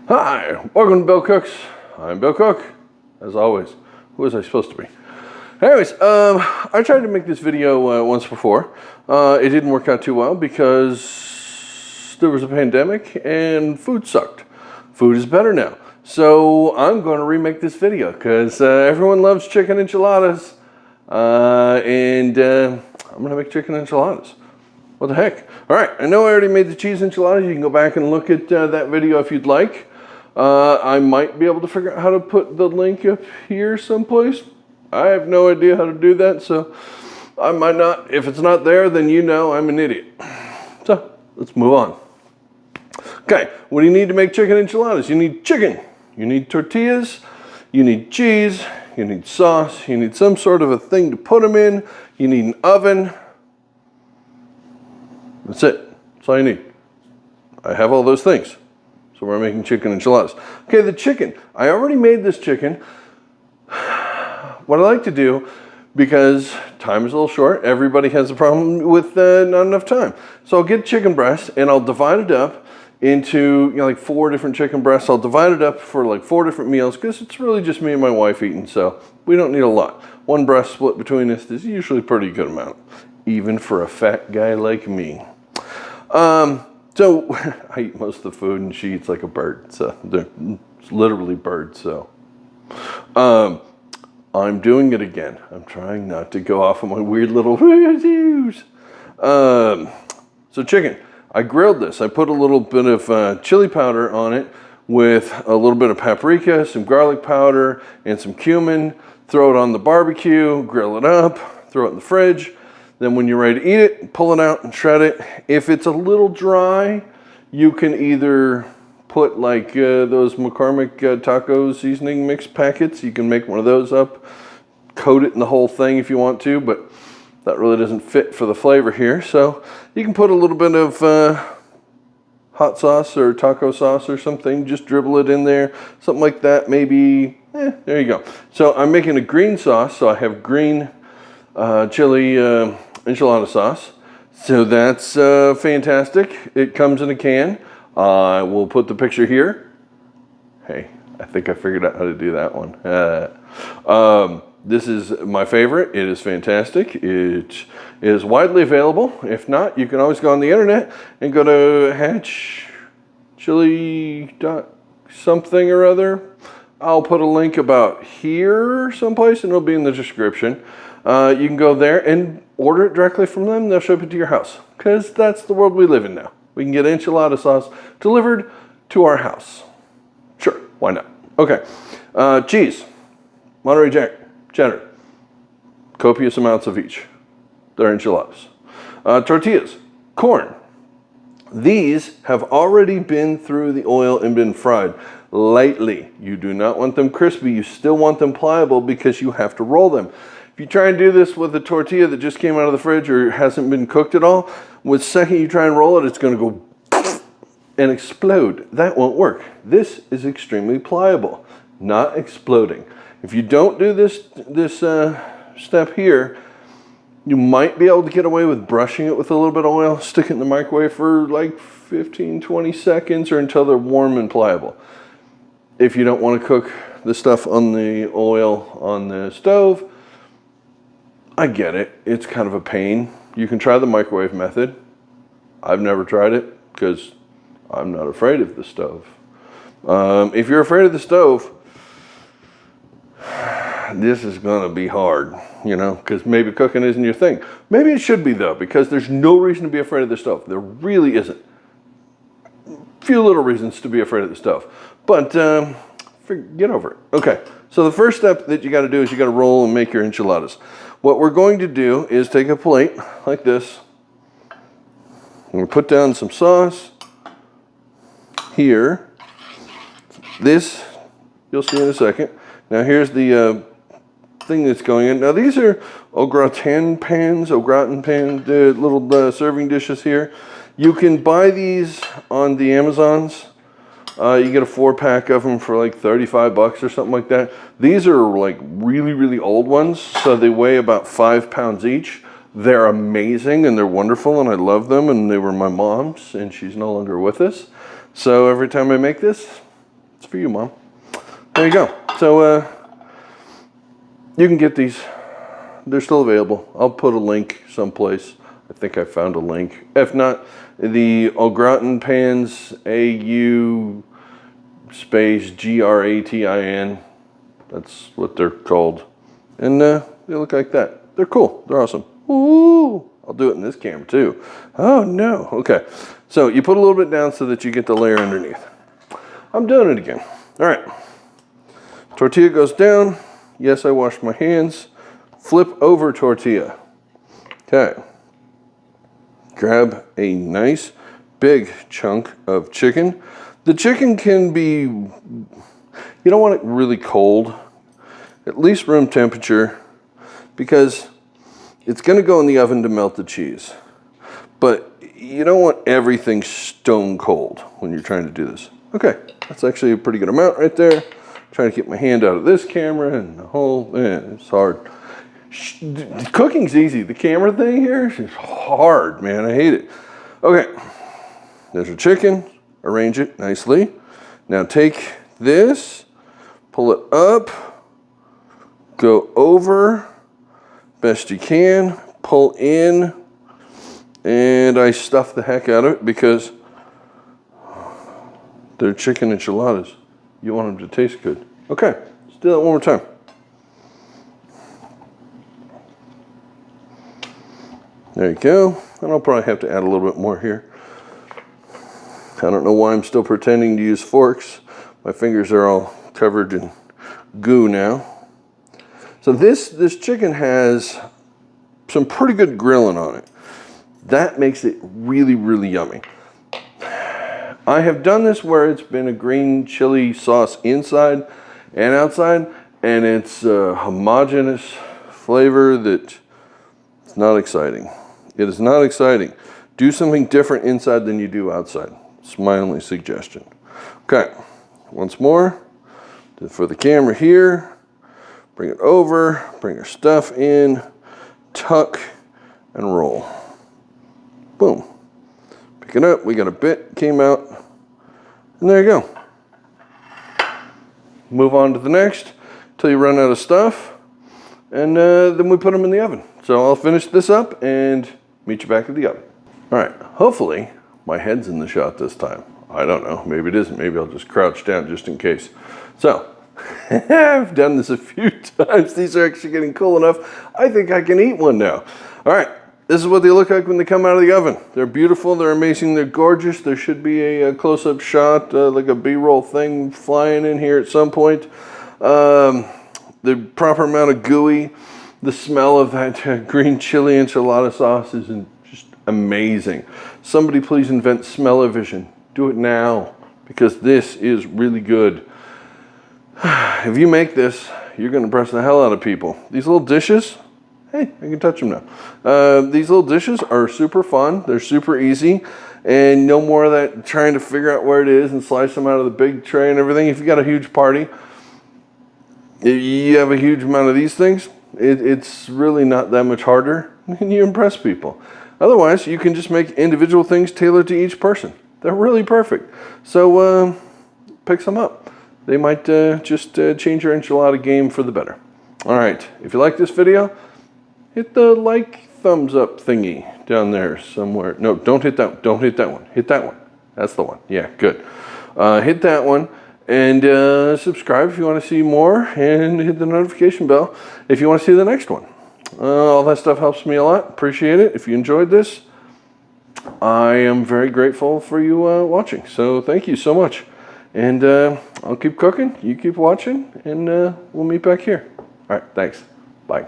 Hi, welcome to Bill Cooks. I'm Bill Cook, as always. Who was I supposed to be? Anyways, I tried to make this video once before. It didn't work out too well because there was a pandemic and food sucked. Food is better now. So I'm going to remake this video because everyone loves chicken enchiladas. I'm going to make chicken enchiladas. What the heck? All right, I know I already made the cheese enchiladas. You can go back and look at that video if you'd like. I might be able to figure out how to put the link up here someplace. I have no idea how to do that, so I might not. If it's not there, then you know I'm an idiot. So let's move on. Okay, what do you need to make chicken enchiladas? You need chicken, you need tortillas, you need cheese, you need sauce, you need some sort of a thing to put them in, you need an oven. That's it. That's all you need. I have all those things. So we're making chicken enchiladas. Okay, the chicken. I already made this chicken. What I like to do, because time is a little short, everybody has a problem with not enough time. So I'll get chicken breast and I'll divide it up into like 4 different chicken breasts. I'll divide it up for like 4 different meals because it's really just me and my wife eating, so we don't need a lot. 1 breast split between us is usually a pretty good amount, even for a fat guy like me. So I eat most of the food and she eats like a bird. So they're literally birds. So I'm doing it again. I'm trying not to go off on my weird little so chicken. I grilled this. I put a little bit of chili powder on it with a little bit of paprika, some garlic powder, and some cumin. Throw it on the barbecue, grill it up, throw it in the fridge. Then when you're ready to eat it, pull it out and shred it. If it's a little dry, you can either put like those McCormick taco seasoning mix packets. You can make one of those up, coat it in the whole thing if you want to, but that really doesn't fit for the flavor here. So you can put a little bit of hot sauce or taco sauce or something, just dribble it in there, something like that, maybe, there you go. So I'm making a green sauce, so I have green chili enchilada sauce. So that's fantastic. It comes in a can. We'll put the picture here. Hey, I think I figured out how to do that one. This is my favorite. It is fantastic. It is widely available. If not, you can always go on the internet and go to Hatch Chili something or other. I'll put a link about here someplace and it'll be in the description. You can go there and order it directly from them. They'll ship it to your house because that's the world we live in now. We can get enchilada sauce delivered to our house. Sure, why not? Okay, cheese, Monterey Jack, cheddar, copious amounts of each. They're enchiladas. Tortillas, corn. These have already been through the oil and been fried lightly. You do not want them crispy. You still want them pliable because you have to roll them. If you try and do this with a tortilla that just came out of the fridge or hasn't been cooked at all, the second you try and roll it, it's going to go and explode. That won't work. This is extremely pliable, not exploding. If you don't do this step here, you might be able to get away with brushing it with a little bit of oil, stick it in the microwave for like 15, 20 seconds or until they're warm and pliable. If you don't want to cook the stuff on the oil on the stove, I get it. It's kind of a pain. You can try the microwave method. I've never tried it because I'm not afraid of the stove. If you're afraid of the stove, this is going to be hard, because maybe cooking isn't your thing. Maybe it should be, though, because there's no reason to be afraid of the stove. There really isn't. Few little reasons to be afraid of the stove. But get over it. Okay, so the first step that you got to do is you got to roll and make your enchiladas. What we're going to do is take a plate like this. And we put down some sauce here. This, you'll see in a second. Now here's the thing that's going in. Now these are au gratin pans, little serving dishes here. You can buy these on the Amazons. You get a 4-pack of them for like 35 bucks or something like that. These are like really, really old ones, so they weigh about 5 pounds each. They're amazing and they're wonderful and I love them, and they were my mom's and she's no longer with us. So every time I make this, It's for you, Mom. There you go. So you can get these. They're still available. I'll put a link someplace. I think I found a link. If not, the au gratin pans, AU space GRATIN. That's what they're called. And they look like that. They're cool. They're awesome. Ooh, I'll do it in this camera too. Oh no. Okay. So you put a little bit down so that you get the layer underneath. I'm doing it again. All right. Tortilla goes down. Yes, I washed my hands. Flip over tortilla. Okay. Grab a nice big chunk of chicken. The chicken can be, you don't want it really cold, at least room temperature, because it's going to go in the oven to melt the cheese. But you don't want everything stone cold when you're trying to do this. Okay, that's actually a pretty good amount right there. Trying to get my hand out of this camera and the whole, it's hard. Cooking's easy. The camera thing here is hard, man. I hate it. Okay, there's your chicken. Arrange it nicely. Now take this, pull it up, go over, best you can, pull in, and I stuff the heck out of it because they're chicken enchiladas. You want them to taste good. Okay, let's do that one more time. There you go. And I'll probably have to add a little bit more here. I don't know why I'm still pretending to use forks. My fingers are all covered in goo now. So this chicken has some pretty good grilling on it. That makes it really, really yummy. I have done this where it's been a green chili sauce inside and outside, and it's a homogeneous flavor that it's not exciting. It is not exciting. Do something different inside than you do outside. It's my only suggestion. Okay, once more, for the camera here, bring it over, bring our stuff in, tuck, and roll. Boom. Pick it up, we got a bit, came out, and there you go. Move on to the next till you run out of stuff, and then we put them in the oven. So I'll finish this up and meet you back at the oven. All right, hopefully my head's in the shot this time. I don't know, maybe it isn't. Maybe I'll just crouch down just in case. So, I've done this a few times. These are actually getting cool enough. I think I can eat one now. All right, this is what they look like when they come out of the oven. They're beautiful, they're amazing, they're gorgeous. There should be a close-up shot, like a B-roll thing flying in here at some point. The proper amount of gooey. The smell of that green chili enchilada sauce is just amazing. Somebody please invent smell-o-vision. Do it now, because this is really good. If you make this, you're going to impress the hell out of people. These little dishes, hey, I can touch them now. These little dishes are super fun. They're super easy. And no more of that trying to figure out where it is and slice them out of the big tray and everything. If you got a huge party, you have a huge amount of these things, it's really not that much harder, and you impress people. Otherwise, you can just make individual things tailored to each person. They're really perfect. So pick some up. They might just change your enchilada game for the better. All right, if you like this video, hit the like thumbs up thingy down there somewhere. No, don't hit that one. Don't hit that one. Hit that one. That's the one. Yeah, good. Hit that one. And subscribe if you want to see more, and hit the notification bell if you want to see the next one. All that stuff helps me a lot. Appreciate it. If you enjoyed this, I am very grateful for you watching. So thank you so much. And I'll keep cooking. You keep watching, and we'll meet back here. All right. Thanks. Bye.